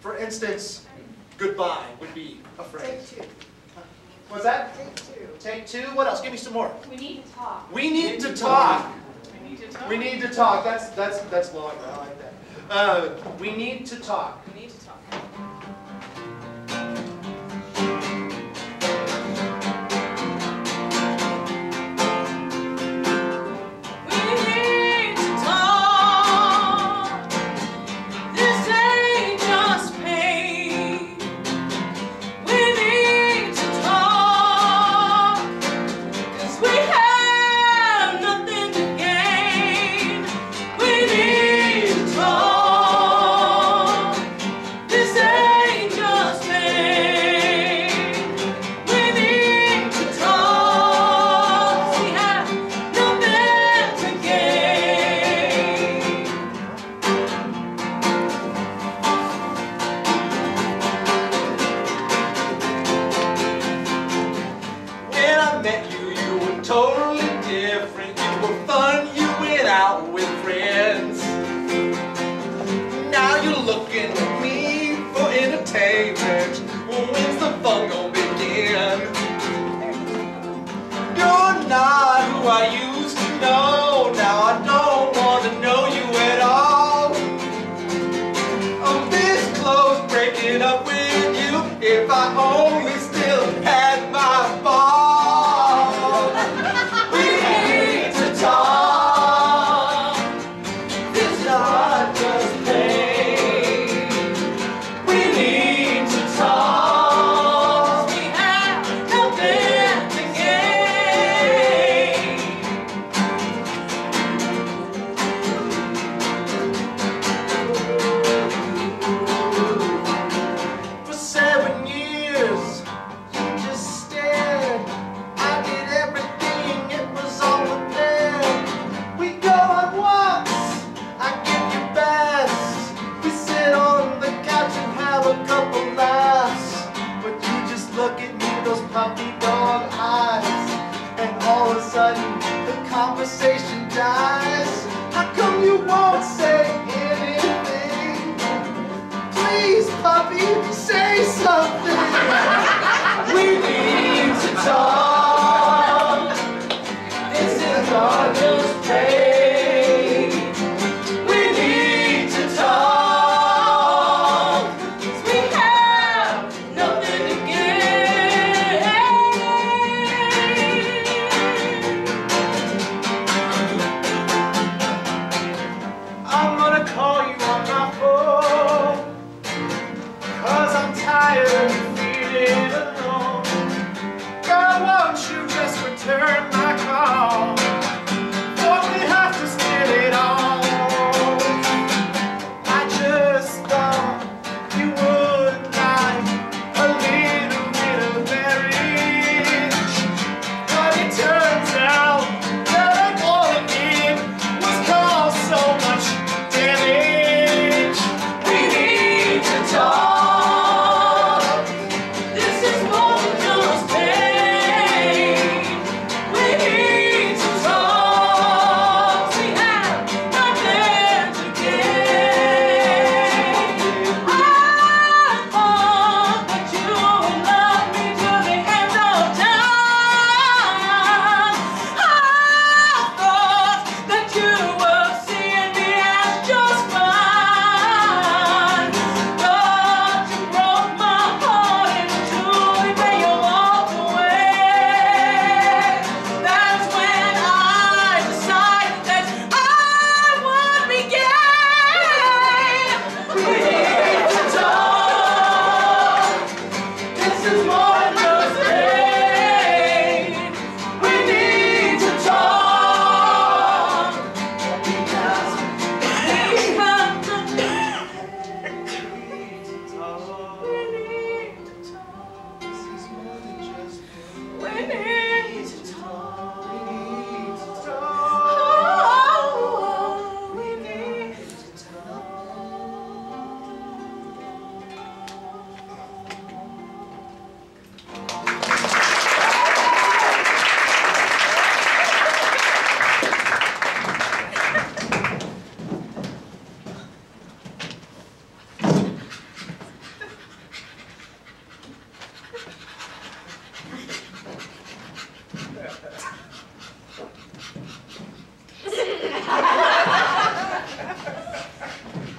For instance, goodbye would be a phrase. Take two. What's that? Take two. Take two. What else? Give me some more. We need to talk. We need to talk. We need to talk. We need to talk. That's long. I like that. We need to talk. We need to talk. Totally different. You were fun, you went out with friends. Now you're looking at me for entertainment. When's the fun gonna begin? You're not who I used to know. Now I don't want to know you at all. I'm this close breaking up with you. If I only still had my ball.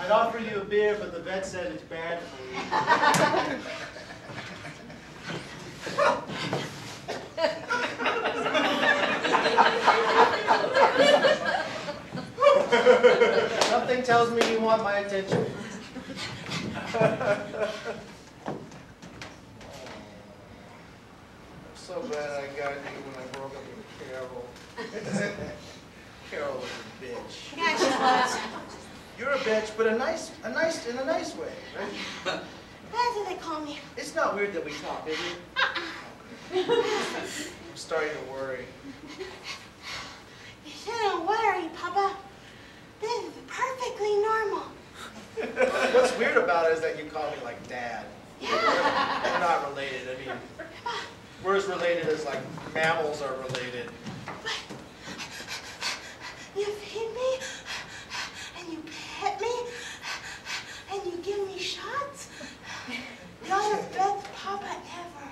I'd offer you a beer, but the vet said it's bad for you. Something tells me you want my attention. I'm so glad I got you when I broke up with Carol. Carol was a bitch. Yeah, she was. You're a bitch, but in a nice way, right? That's what they call me. It's not weird that we talk, is it? I'm starting to worry. You shouldn't worry, Papa. This is perfectly normal. What's weird about it is that you call me like Dad. Yeah. We're not related. I mean, we're as related as like mammals are related. But you feed me, and you pet me, and you give me shots. You're the best Papa ever.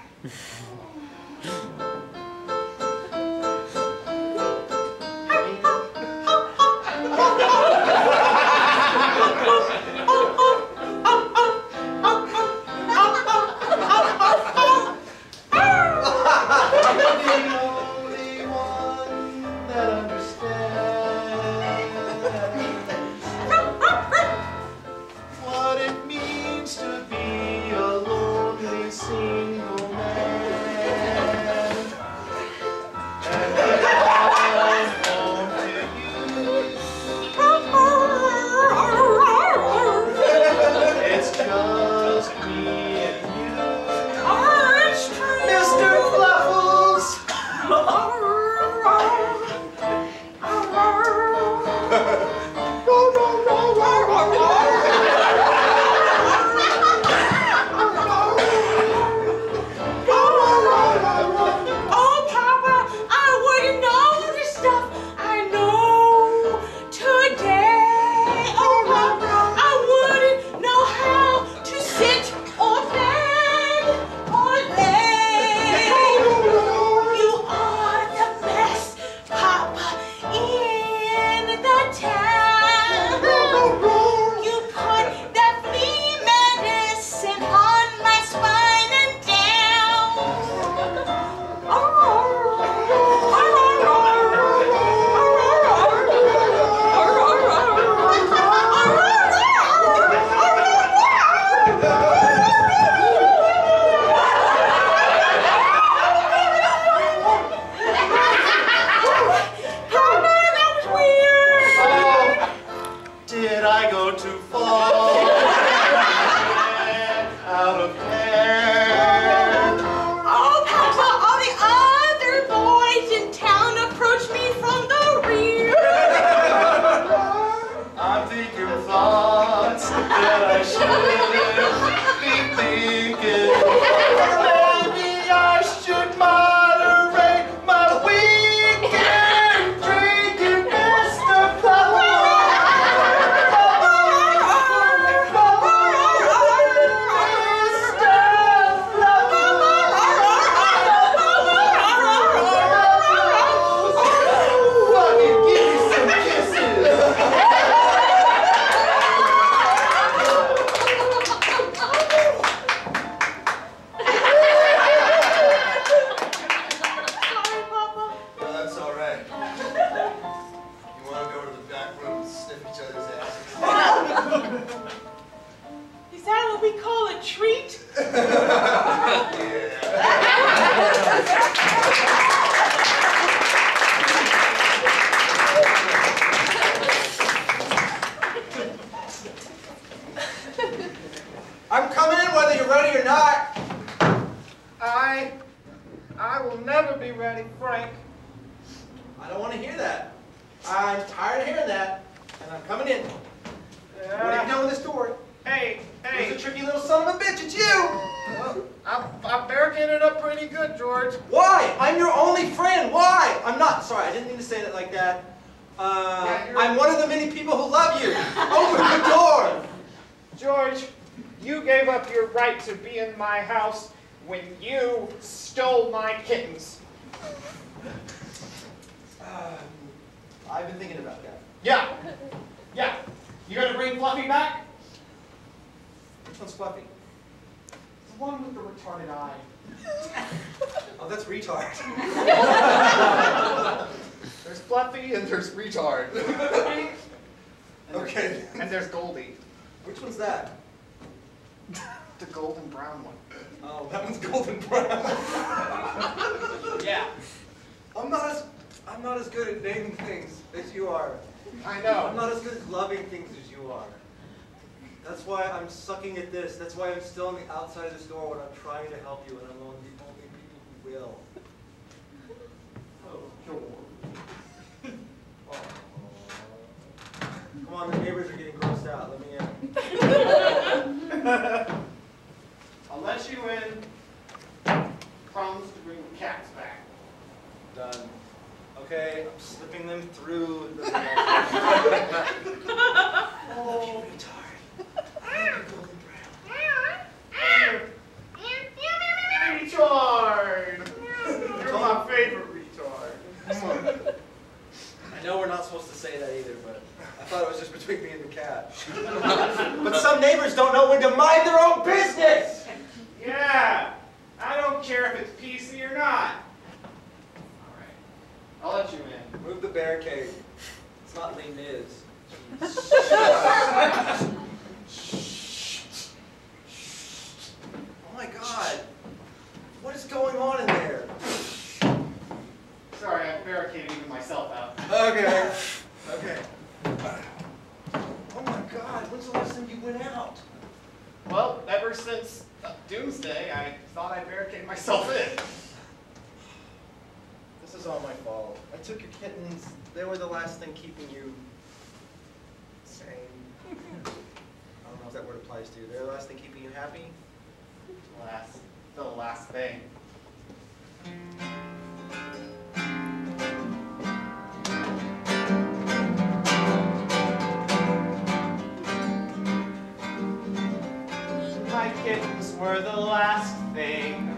I'm coming in whether you're ready or not. I will never be ready, Frank. I don't want to hear that. I'm tired of hearing that, and I'm coming in. What have you done with this door? Hey. Who's a tricky little son of a bitch? It's you! Well, I barricaded it up pretty good, George. Why? I'm your only friend. Why? I'm not. Sorry, I didn't mean to say that like that. I'm one of the many people who love you. Open the door! George, you gave up your right to be in my house when you stole my kittens. I've been thinking about that. Yeah. You gonna bring Fluffy back? Which one's Fluffy? The one with the retarded eye. Oh, that's retard. There's Fluffy and there's Retard. Okay. And there's Goldie. Which one's that? The golden brown one. Oh, that one's golden brown. Yeah. I'm not as good at naming things as you are. I know. I'm not as good at loving things as you are. That's why I'm sucking at this. That's why I'm still on the outside of this door when I'm trying to help you, and I'm one of the only people who will. Oh, sure. Come on, the neighbors are getting grossed out. Let me in. I'll let you in. Promise to bring the cats back. Done. Okay, I'm slipping them through the I love you, retard. I love you, golden brown. Retard! You're my favorite retard. I know we're not supposed to say that either, but I thought it was just between me and the cat. But some neighbors don't know when to mind their own business! Yeah! I don't care if it's PC or not. Alright. I'll let you in. Move the barricade. It's not Les Mis. Oh my god. What is going on in there? Sorry, I barricaded even myself out. Okay. Okay. Oh my god, when's the last time you went out? Well, ever since Doomsday, I thought I barricaded myself in. This is all my fault. I took your kittens. They were the last thing keeping you sane. I don't know if that word applies to you. They're the last thing keeping you happy? The last thing. My kittens were the last thing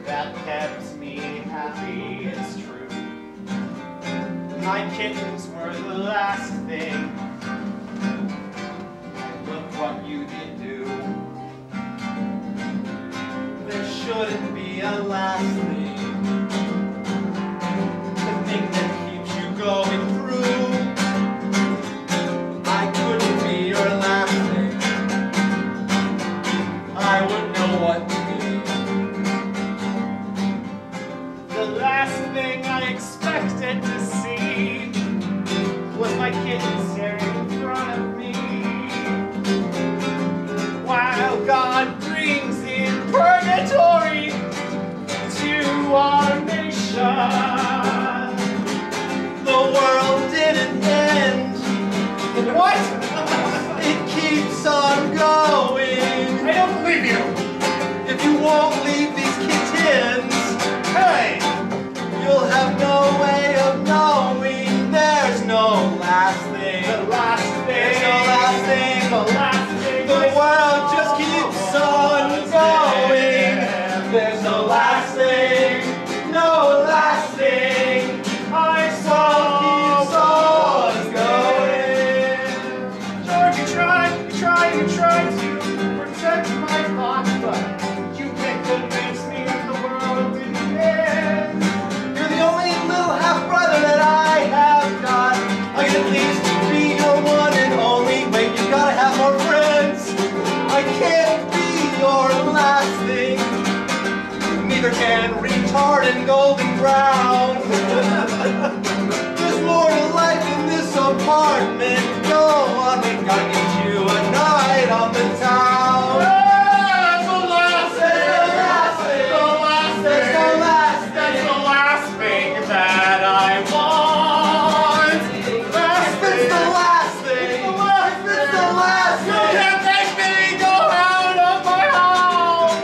that kept me happy, it's true. My kittens were the last thing, and look what you did do. There shouldn't be a last thing, the thing that keeps you going through. I couldn't be your last thing, I wouldn't know what to be. The last thing I expected to see was my kitten staring in front of me, while God brings in purgatory to our nation. The world didn't end. What? It keeps on going. I don't believe you. If you won't leave these kittens, hey, you'll have no way of knowing there's no last thing. The last thing. There's no last thing. The last thing. The world just keeps on going. There's no last thing. No last thing. I saw keeps on going. George, you tried to protect my thoughts, but you can't convince me that the world didn't end. You're the only little half-brother that I have got. I can at least be your one and only. Wait, you gotta have more friends. I can't be your last thing. Neither can retard and golden brown. There's more to life in this apartment. Go on, we gotta get you a night on the town. That's the last thing. That's the last thing that I want. If it's the last thing, if it's the last thing, you can't make me go out of my house.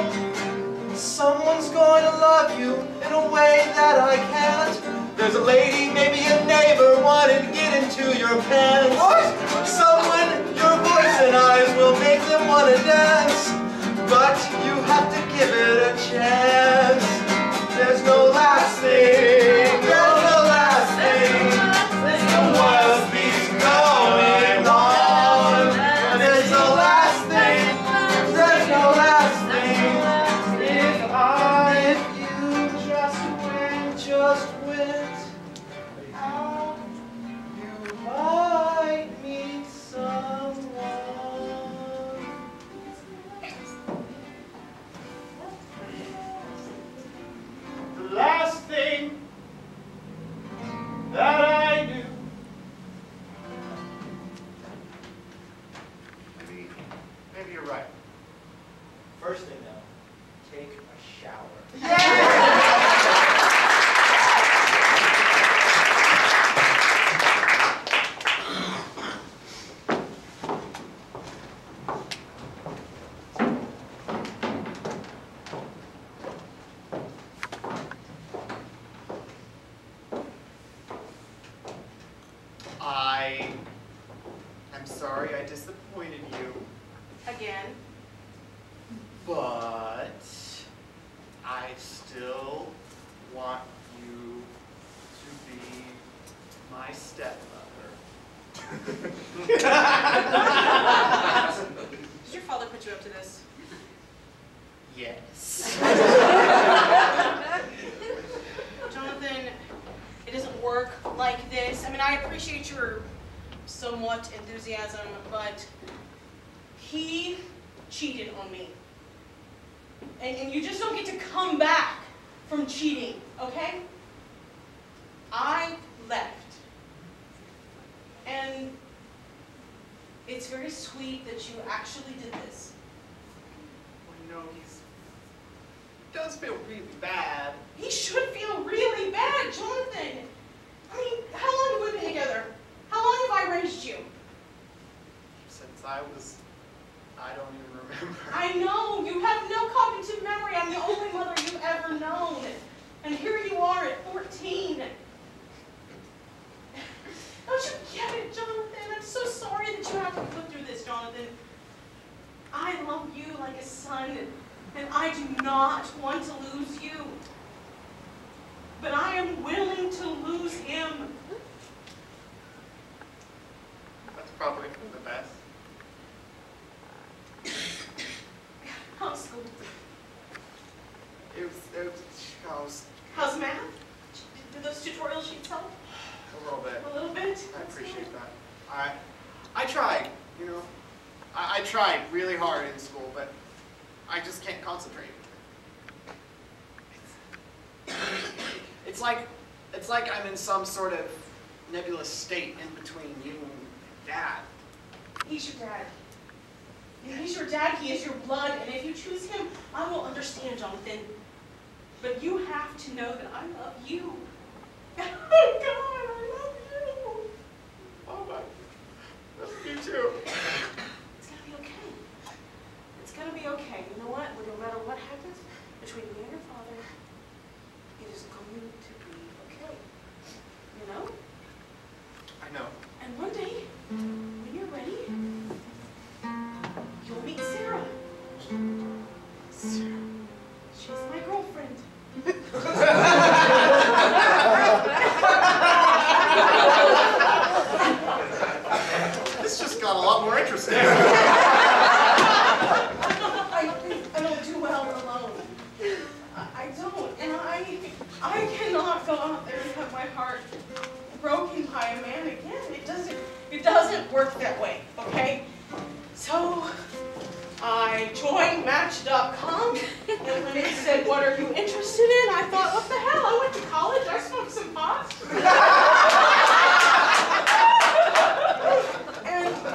Someone's going to love you in a way that I can't. There's a lady, maybe a neighbor, wanting to get into your pants. What? Someone, your voice and eyes will make them want to dance. But you have to give it a chance. There's no last thing. There's no last thing. The world keeps going on. There's no last you're right. First thing though, take a shower. I'm sorry I disappointed you, Again. but I still want you to be my stepmother. Did your father put you up to this? Yes. Jonathan, it doesn't work like this. I mean, I appreciate your somewhat enthusiasm, but he cheated on me. And you just don't get to come back from cheating, okay? I left. And it's very sweet that you actually did this. Well, you know, he does feel really bad. He should feel really bad, Jonathan. I mean, how long have we been together? How long have I raised you? Since I don't even remember. I know, you have no cognitive memory. I'm the only mother you've ever known. And here you are at 14. Don't you get it, Jonathan? I'm so sorry that you have to go through this, Jonathan. I love you like a son, and I do not want to lose you. But I am willing to lose him. That's probably the best. How's school? It was How's math? Did those tutorial sheets help? a little bit. A little bit? I appreciate that. I tried, you know. I tried really hard in school, but I just can't concentrate. It's like I'm in some sort of nebulous state in between you and Dad. He's your dad. He's your dad, he is your blood, and if you choose him, I will understand, Jonathan. But you have to know that I love you. Oh, God, I love you. Oh, my. That's me too. It's gonna be okay. It's gonna be okay. You know what? No matter what happens between me and your father, it is going to be okay. You know? I know. And one day, when you're ready, you'll meet Sarah. Sarah. She's my girlfriend. This just got a lot more interesting. I don't do well alone. I don't, and I cannot go out there and have my heart broken by a man again. It doesn't work that way, okay? So I joined Match.com, and when it said, "What are you interested in?" I thought, what the hell? I went to college, I smoked some pot.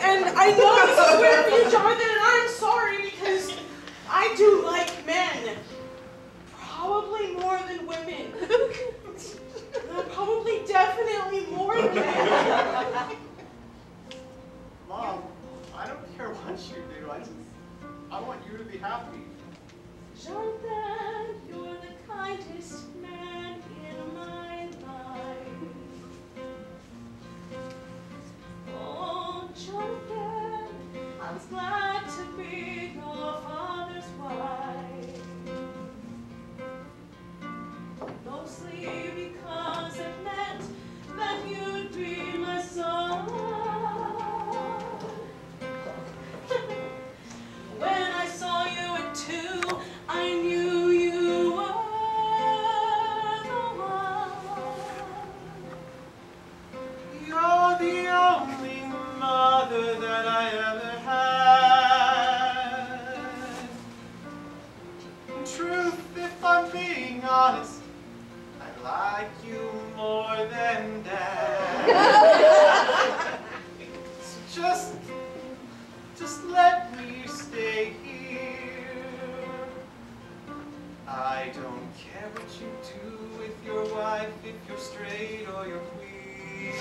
And I know this is weird for you, Jonathan, and I'm sorry because I do like men. Probably more than women. Probably definitely more than men. Mom, I don't care what you do. I want you to be happy. Jonathan, you're the kindest man in my life. Oh, Jonathan, I was glad to be your father's wife. Mostly because it meant that you'd be my son. When I saw you at 2, I knew you were the one. You're the only mother that I ever had. In truth, if I'm being honest, I like you more than Dad. So just let me stay. stay here. I don't care what you do with your wife, if you're straight or you're queer.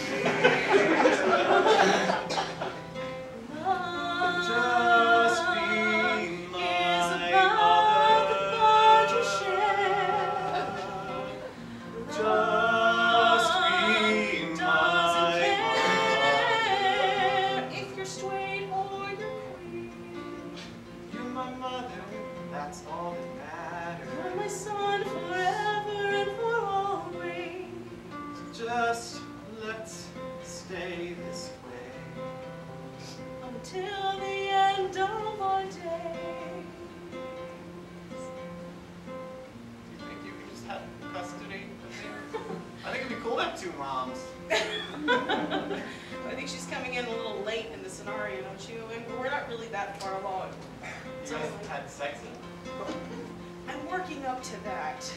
Just be my mother. Just be my mother. If you're straight or you're queer. You're my mother, that's all that matters. You're my son forever and for always. Just let's stay this way Until the end of our days. You think you could just have custody of her? I think it'd be cool to have two moms. I think she's coming in a little late in the scenario, don't you? And we're not really that far along. You guys had sex in it? I'm working up to that.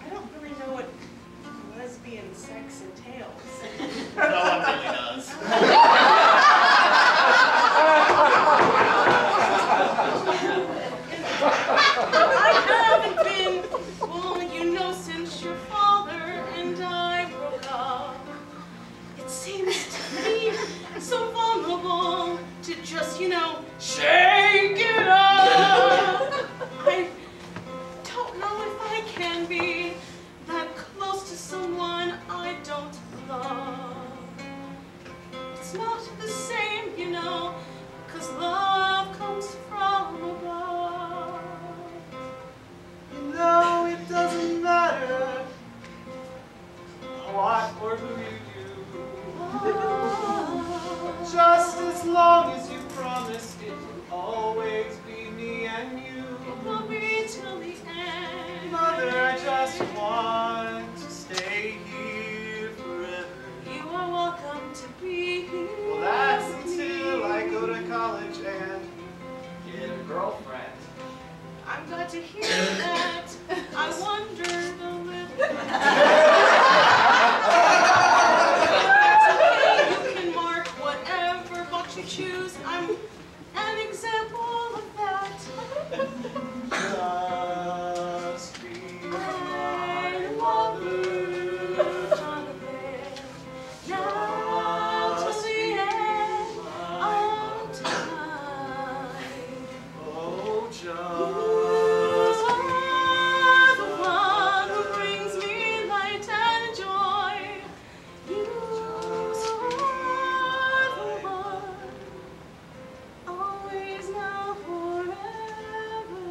I don't really know what lesbian sex entails. No one really does. I haven't been, well, you know, since your father and I broke up. It seems to me so vulnerable to just, you know, shake it up. I don't know if I can be that close to someone I don't love. It's not the same, you know, 'cause love comes from above. No, it doesn't matter what or who you do. Just as long as you promise it will always be me and you. It will be till the end. Mother, I just want to stay here forever. You are welcome to be here. Well, that's until I go to college and get a girlfriend. I'm glad to hear that. I wondered a little. It's okay, you can mark whatever box you choose. I'm an example of that. Just be my I mother. Jonathan, now till the end of time. Oh, just You are the one who brings me light and joy. You are the one, always now forever.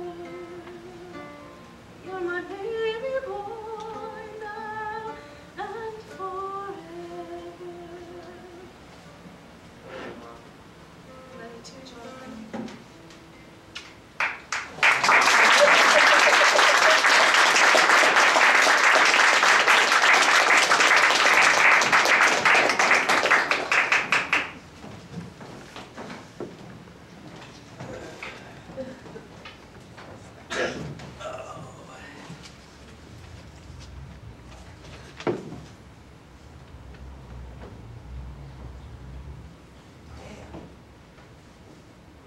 You're my baby boy now and forever. Love you too, Jonathan.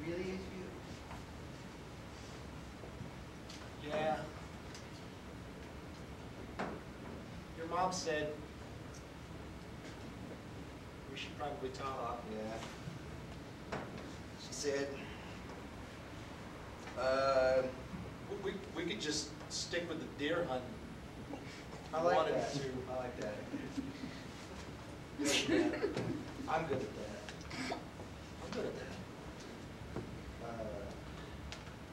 really is you. Yeah. Your mom said we should probably talk. Yeah. She said, We could just stick with the deer hunt. I like Wanted that. to. I like that. Good at that. I'm good at that. I'm good at that.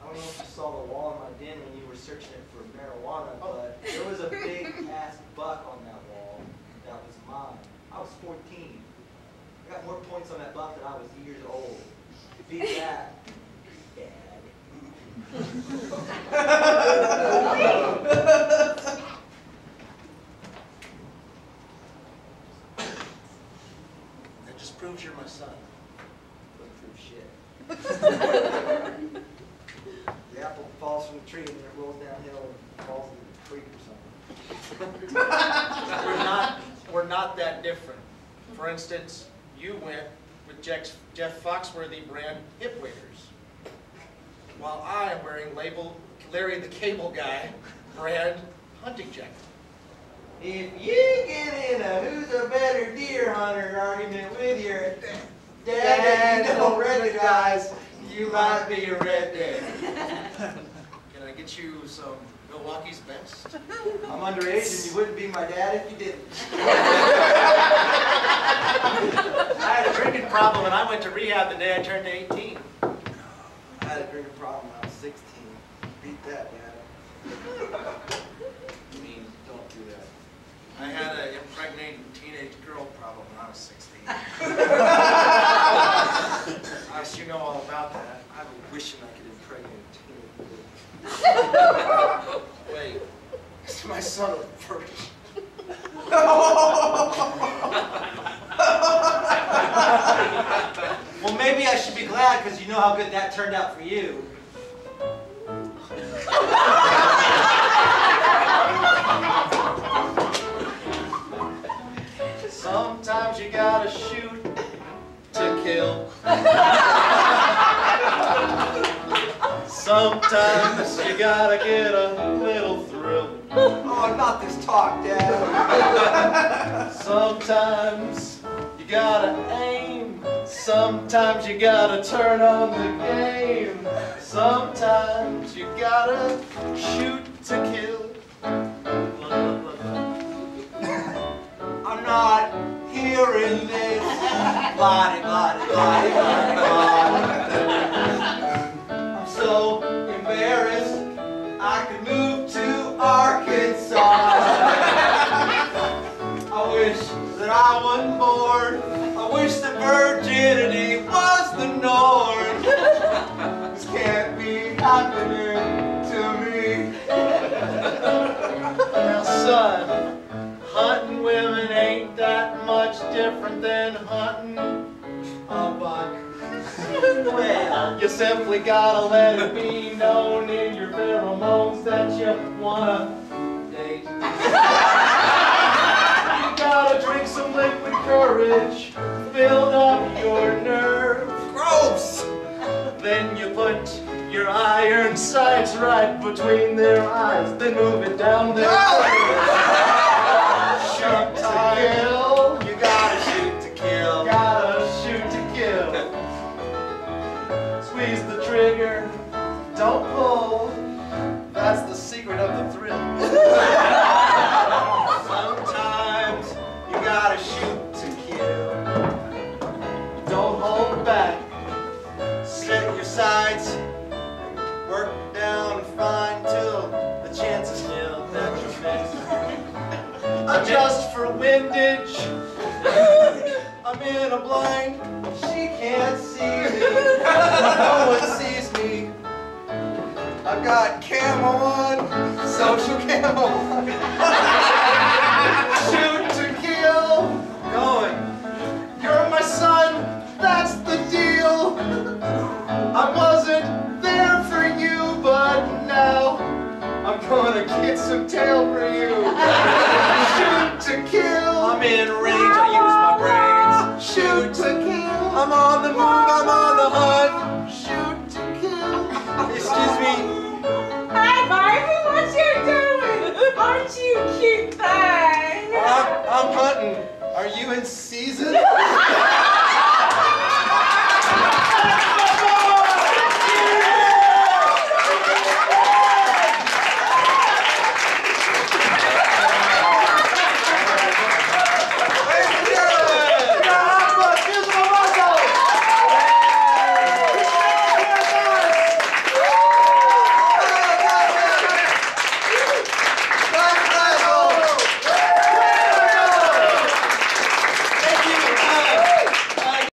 I don't know if you saw the wall in my den when you were searching it for marijuana, but there was a big ass buck on that wall. That was mine. I was 14. I got more points on that buck than I was years old. Beat that. Dad. That just proves you're my son. Doesn't prove shit. The apple falls from the tree and then it rolls downhill and falls into the creek or something. We're not that different. For instance, you went with Jeff Foxworthy brand hip waders. while I am wearing label Larry the Cable Guy brand hunting jacket. If you get in a who's a better deer hunter argument with your dad that you don't recognize, you might be a redneck. Can I get you some Milwaukee's best? I'm underage and you wouldn't be my dad if you didn't. I had a drinking problem and I went to rehab the day I turned 18. I had a drinking problem when I was 16. Beat that, Dad. I mean, don't do that. I had an impregnated teenage girl problem when I was 16. I guess you know all about that. I've been wishing I could impregnate a teenage girl. Wait, is my son a virgin? Well, maybe I should be glad because you know how good that turned out for you. Sometimes you gotta shoot to kill. Sometimes you gotta get a little thrill. Oh, not this talk, Dad. Sometimes you gotta aim. Sometimes you gotta turn on the game. Sometimes you gotta shoot to kill. I'm not hearing this. Blah, blah, blah, blah, blah. I'm so embarrassed. I could move to Arkansas. I wish that I wasn't born. I wish that virginity was the norm. This can't be happening to me. Now, son, hunting women ain't that much different than hunting a buck. Well, you simply gotta let it be known in your pheromones that you wanna date. You gotta drink some liquid courage, build up your nerve. Gross! Then you put your iron sights right between their eyes, then move it down their throat. Shoot to kill. You gotta shoot to kill. Gotta shoot to kill. Squeeze the trigger. Don't pull. That's the secret of the thrill. Sometimes you gotta shoot to kill. Don't hold back. Set your sights, work down and find till the chance is nil that you'll miss. Adjust for windage. I'm in a blind, she can't see me. No one sees me. I've got camo on, social camo on.